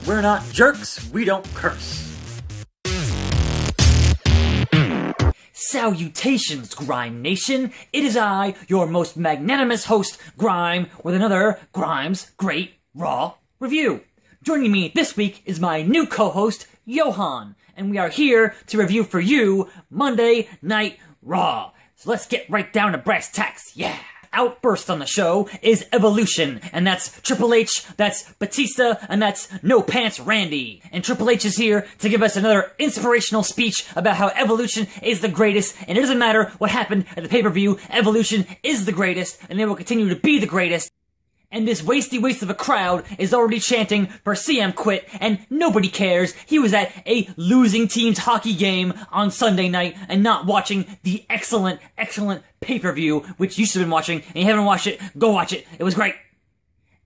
We're not jerks, we don't curse. Salutations, Grime Nation! It is I, your most magnanimous host, Grime, with another Grime's Great Raw Review. Joining me this week is my new co-host, Johan, and we are here to review for you Monday Night Raw. So let's get right down to brass tacks, yeah! Outburst on the show is Evolution, and that's Triple H, that's Batista, and that's No Pants Randy. And Triple H is here to give us another inspirational speech about how Evolution is the greatest, and it doesn't matter what happened at the pay-per-view, Evolution is the greatest, and they will continue to be the greatest. And this wasty waste of a crowd is already chanting for CM quit, and nobody cares. He was at a losing team's hockey game on Sunday night and not watching the excellent pay-per-view, which you should have been watching, and you haven't watched it, go watch it. It was great.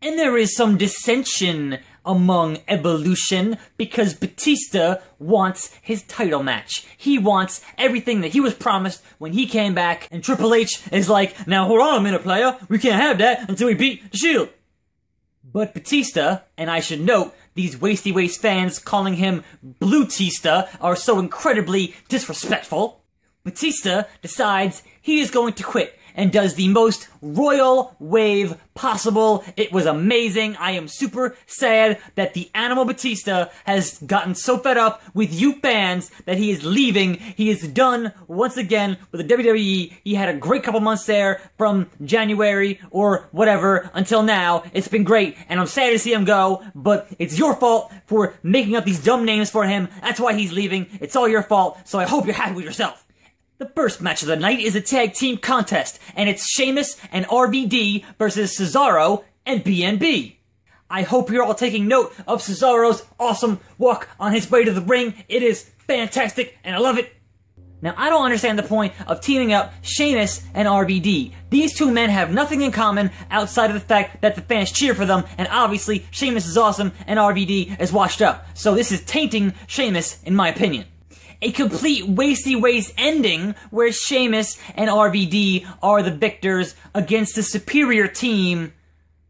And there is some dissension among Evolution because Batista wants his title match. He wants everything that he was promised when he came back, and Triple H is like, now hold on a minute, player, we can't have that until we beat the Shield. But Batista, and I should note, these wasty waste fans calling him Blue-tista are so incredibly disrespectful. Batista decides he is going to quit and does the most royal wave possible. It was amazing. I am super sad that the Animal Batista has gotten so fed up with you fans that he is leaving. He is done once again with the WWE. He had a great couple months there from January or whatever until now. It's been great, and I'm sad to see him go, but it's your fault for making up these dumb names for him. That's why he's leaving. It's all your fault, so I hope you're happy with yourself. The first match of the night is a tag team contest, and it's Sheamus and RVD versus Cesaro and BNB. I hope you're all taking note of Cesaro's awesome walk on his way to the ring. It is fantastic, and I love it. Now, I don't understand the point of teaming up Sheamus and RVD. These two men have nothing in common outside of the fact that the fans cheer for them, and obviously Sheamus is awesome and RVD is washed up. So this is tainting Sheamus, in my opinion. A complete wasty waste ending where Sheamus and RVD are the victors against the superior team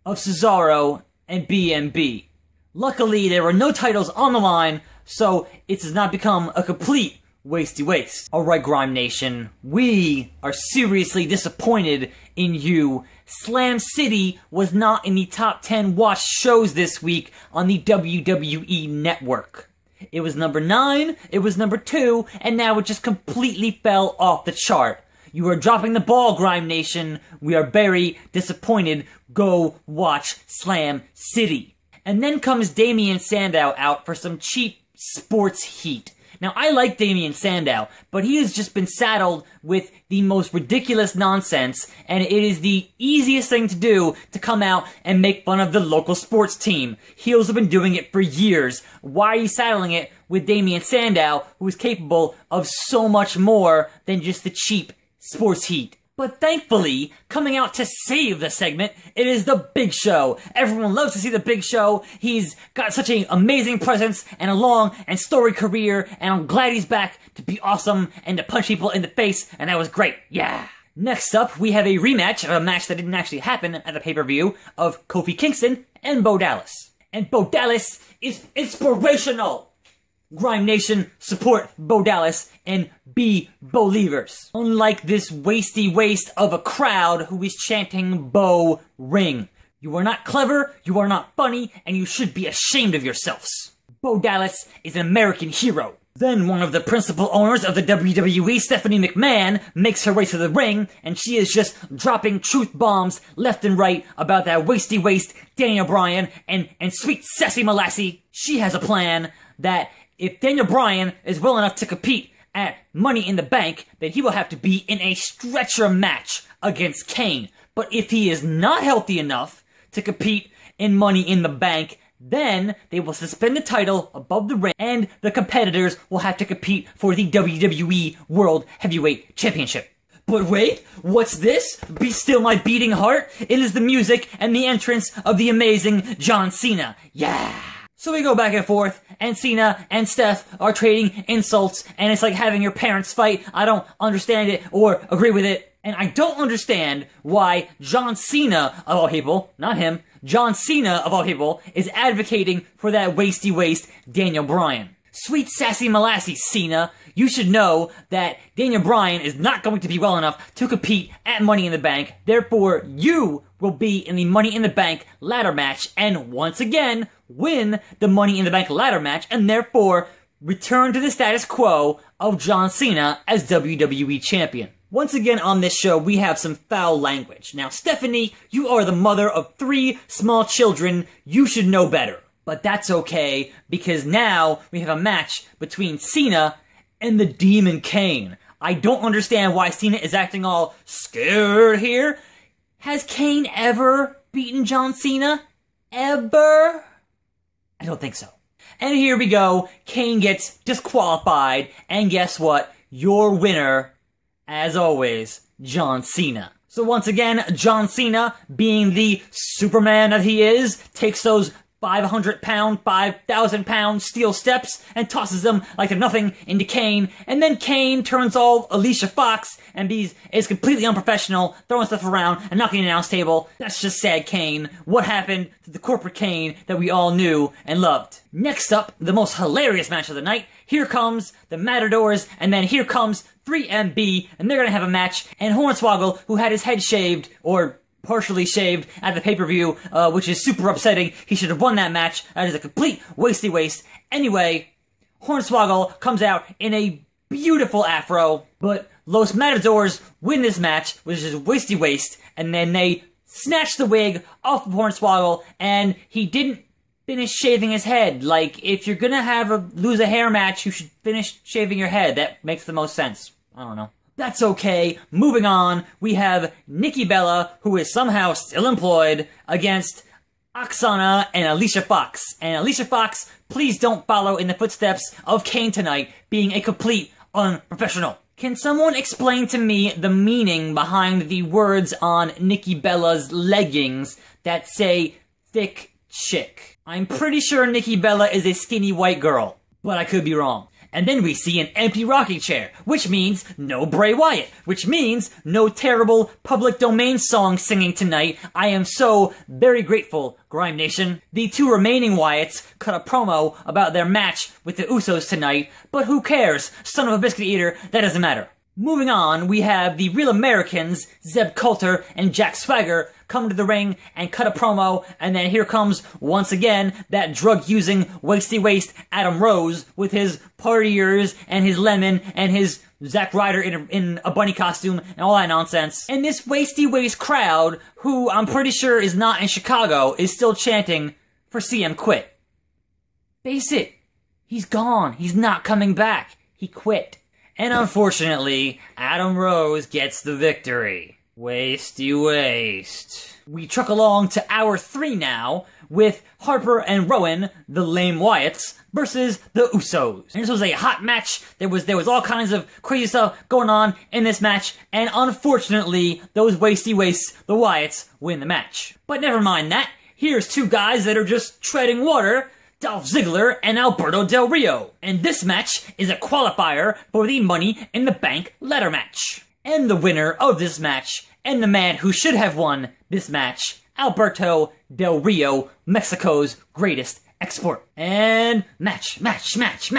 of Cesaro and BNB. Luckily, there were no titles on the line, so it does not become a complete wasty waste. Alright, Grime Nation, we are seriously disappointed in you. Slam City was not in the top 10 watched shows this week on the WWE Network. It was number 9, it was number 2, and now it just completely fell off the chart. You are dropping the ball, Grime Nation. We are very disappointed. Go watch Slam City. And then comes Damien Sandow out for some cheap sports heat. Now, I like Damien Sandow, but he has just been saddled with the most ridiculous nonsense, and it is the easiest thing to do to come out and make fun of the local sports team. Heels have been doing it for years. Why are you saddling it with Damien Sandow, who is capable of so much more than just the cheap sports heat? But thankfully, coming out to save the segment, it is the Big Show. Everyone loves to see the Big Show. He's got such an amazing presence and a long and storied career, and I'm glad he's back to be awesome and to punch people in the face, and that was great. Yeah! Next up, we have a rematch of a match that didn't actually happen at the pay-per-view of Kofi Kingston and Bo Dallas. And Bo Dallas is inspirational! Grime Nation, support Bo Dallas and be Believers. Unlike this wasty waste of a crowd who is chanting Bo Ring. You are not clever, you are not funny, and you should be ashamed of yourselves. Bo Dallas is an American hero. Then one of the principal owners of the WWE, Stephanie McMahon, makes her way to the ring, and she is just dropping truth bombs left and right about that wasty waste Daniel Bryan and sweet sassy Molassie. She has a plan that if Daniel Bryan is well enough to compete at Money in the Bank, then he will have to be in a stretcher match against Kane. But if he is not healthy enough to compete in Money in the Bank, then they will suspend the title above the ring, and the competitors will have to compete for the WWE World Heavyweight Championship. But wait, what's this? Be still my beating heart? It is the music and the entrance of the amazing John Cena. Yeah! So we go back and forth, and Cena and Steph are trading insults, and it's like having your parents fight. I don't understand it or agree with it. And I don't understand why John Cena, of all people, not him, John Cena, of all people, is advocating for that wasty-waste Daniel Bryan. Sweet sassy molasses, Cena. You should know that Daniel Bryan is not going to be well enough to compete at Money in the Bank. Therefore, you will be in the Money in the Bank ladder match and once again win the Money in the Bank ladder match and therefore return to the status quo of John Cena as WWE Champion. Once again on this show, we have some foul language. Now, Stephanie, you are the mother of 3 small children. You should know better. But that's okay, because now we have a match between Cena and the Demon Kane. I don't understand why Cena is acting all scared here. Has Kane ever beaten John Cena? Ever? I don't think so. And here we go. Kane gets disqualified, and guess what? Your winner, as always, John Cena. So once again, John Cena, being the Superman that he is, takes those 500-pound, 5,000-pound steel steps and tosses them like they're nothing into Kane. And then Kane turns all Alicia Fox and is completely unprofessional, throwing stuff around and knocking the announce table. That's just sad Kane. What happened to the corporate Kane that we all knew and loved? Next up, the most hilarious match of the night. Here comes the Matadors, and then here comes 3MB, and they're gonna have a match. And Hornswoggle, who had his head shaved, or partially shaved at the pay-per-view, which is super upsetting. He should have won that match. That is a complete waste. Anyway, Hornswoggle comes out in a beautiful afro, but Los Matadors win this match, which is waste, and then they snatch the wig off of Hornswoggle, and he didn't finish shaving his head. Like, if you're gonna lose a hair match, you should finish shaving your head. That makes the most sense. I don't know. That's okay. Moving on, we have Nikki Bella, who is somehow still employed, against Oksana and Alicia Fox. And Alicia Fox, please don't follow in the footsteps of Kane tonight, being a complete unprofessional. Can someone explain to me the meaning behind the words on Nikki Bella's leggings that say thick chick? I'm pretty sure Nikki Bella is a skinny white girl, but I could be wrong. And then we see an empty rocking chair, which means no Bray Wyatt, which means no terrible public domain song singing tonight. I am so very grateful, Grime Nation. The 2 remaining Wyatts cut a promo about their match with the Usos tonight, but who cares? Son of a biscuit eater, that doesn't matter. Moving on, we have the Real Americans, Zeb Coulter and Jack Swagger, come to the ring and cut a promo, and then here comes, once again, that drug-using, wasty-waste Adam Rose with his partiers and his lemon and his Zack Ryder in a bunny costume and all that nonsense. And this wasty-waste crowd, who I'm pretty sure is not in Chicago, is still chanting for CM Quit. Face it, he's gone. He's not coming back. He quit. And unfortunately, Adam Rose gets the victory. Wasty waste. We truck along to hour 3 now, with Harper and Rowan, the lame Wyatts, versus the Usos. And this was a hot match. There was all kinds of crazy stuff going on in this match, and unfortunately, those wasty wastes, the Wyatts, win the match. But never mind that. Here's 2 guys that are just treading water, Dolph Ziggler and Alberto Del Rio. And this match is a qualifier for the Money in the Bank ladder match. And the winner of this match, and the man who should have won this match, Alberto Del Rio, Mexico's greatest export. And match. Next match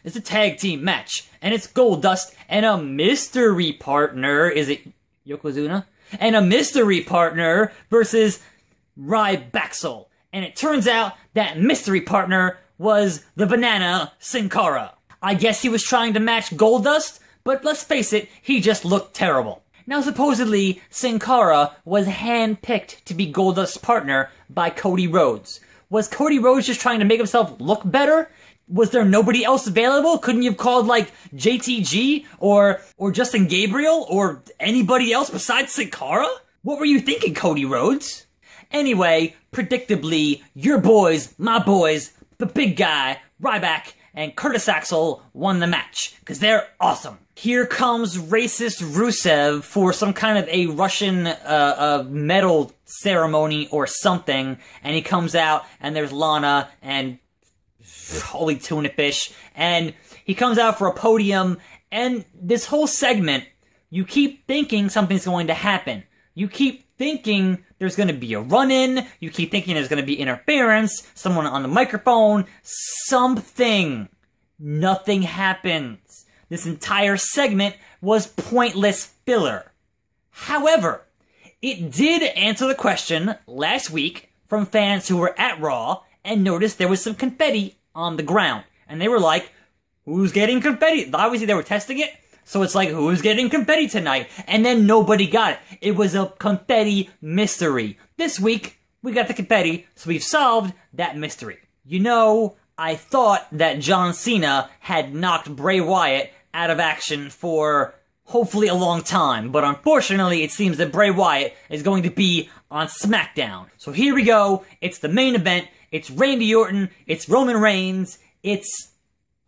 is a tag team match. And it's Goldust and a mystery partner. Is it Yokozuna? And a mystery partner versus Rybacksel. And it turns out that mystery partner was the banana Sin Cara. I guess he was trying to match Goldust, but let's face it, he just looked terrible. Now supposedly, Sin Cara was handpicked to be Goldust's partner by Cody Rhodes. Was Cody Rhodes just trying to make himself look better? Was there nobody else available? Couldn't you have called, like, JTG or Justin Gabriel or anybody else besides Sin Cara? What were you thinking, Cody Rhodes? Anyway, predictably, your boys, my boys, the big guy, Ryback, and Curtis Axel won the match, because they're awesome. Here comes racist Rusev for some kind of a Russian medal ceremony or something, and he comes out, and there's Lana, and holy tuna fish, and he comes out for a podium, and this whole segment, you keep thinking something's going to happen. You keep thinking there's going to be a run-in, you keep thinking there's going to be interference, someone on the microphone, something. Nothing happens. This entire segment was pointless filler. However, it did answer the question last week from fans who were at Raw and noticed there was some confetti on the ground. And they were like, who's getting confetti? Obviously they were testing it, so it's like, who's getting confetti tonight? And then nobody got it. It was a confetti mystery. This week, we got the confetti, so we've solved that mystery. You know, I thought that John Cena had knocked Bray Wyatt out of action for hopefully a long time, but unfortunately it seems that Bray Wyatt is going to be on SmackDown. So here we go, it's the main event, it's Randy Orton, it's Roman Reigns, it's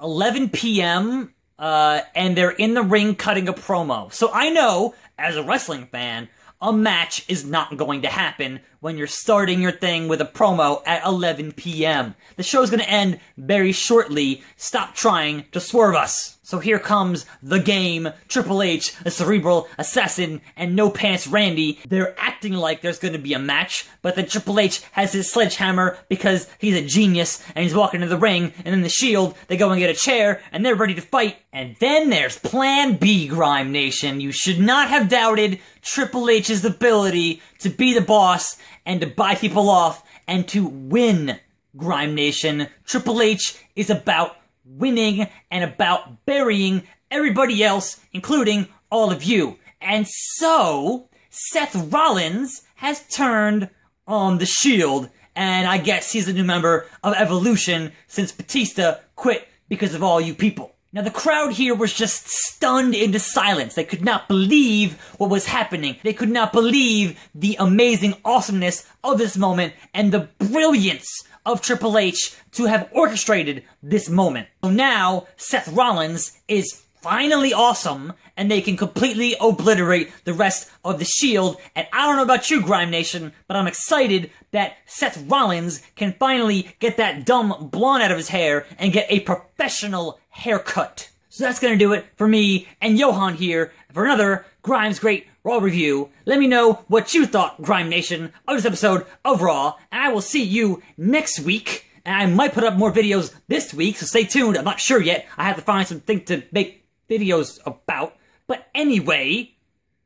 11 p.m., and they're in the ring cutting a promo. So I know, as a wrestling fan, a match is not going to happen when you're starting your thing with a promo at 11 p.m. The show's gonna end very shortly. Stop trying to swerve us. So here comes the game. Triple H, the cerebral assassin, and No Pants Randy. They're acting like there's gonna be a match, but then Triple H has his sledgehammer because he's a genius, and he's walking to the ring, and then the Shield, they go and get a chair, and they're ready to fight. And then there's Plan B, Grime Nation. You should not have doubted Triple H's ability to be the boss and to buy people off and to win, Grime Nation. Triple H is about winning and about burying everybody else, including all of you. And so, Seth Rollins has turned on the Shield, and I guess he's a new member of Evolution since Batista quit because of all you people. Now, the crowd here was just stunned into silence. They could not believe what was happening. They could not believe the amazing awesomeness of this moment and the brilliance of Triple H to have orchestrated this moment. So now, Seth Rollins is finally awesome, and they can completely obliterate the rest of the Shield. And I don't know about you, Grime Nation, but I'm excited that Seth Rollins can finally get that dumb blonde out of his hair and get a professional haircut. So that's gonna do it for me and Johan here for another Grime's Great Raw review. Let me know what you thought, Grime Nation, of this episode of Raw, and I will see you next week. And I might put up more videos this week, so stay tuned. I'm not sure yet. I have to find something to make videos about. But anyway,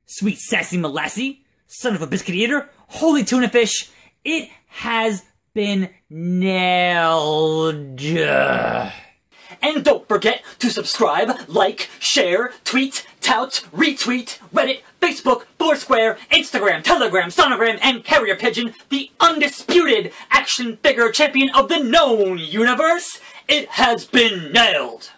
sweet sassy molassie, son of a biscuit eater, holy tuna fish, it has been nailed. And don't forget to subscribe, like, share, tweet, tout, retweet, Reddit, Facebook, Foursquare, Instagram, Telegram, Sonogram, and Carrier Pigeon, the undisputed action figure champion of the known universe. It has been nailed.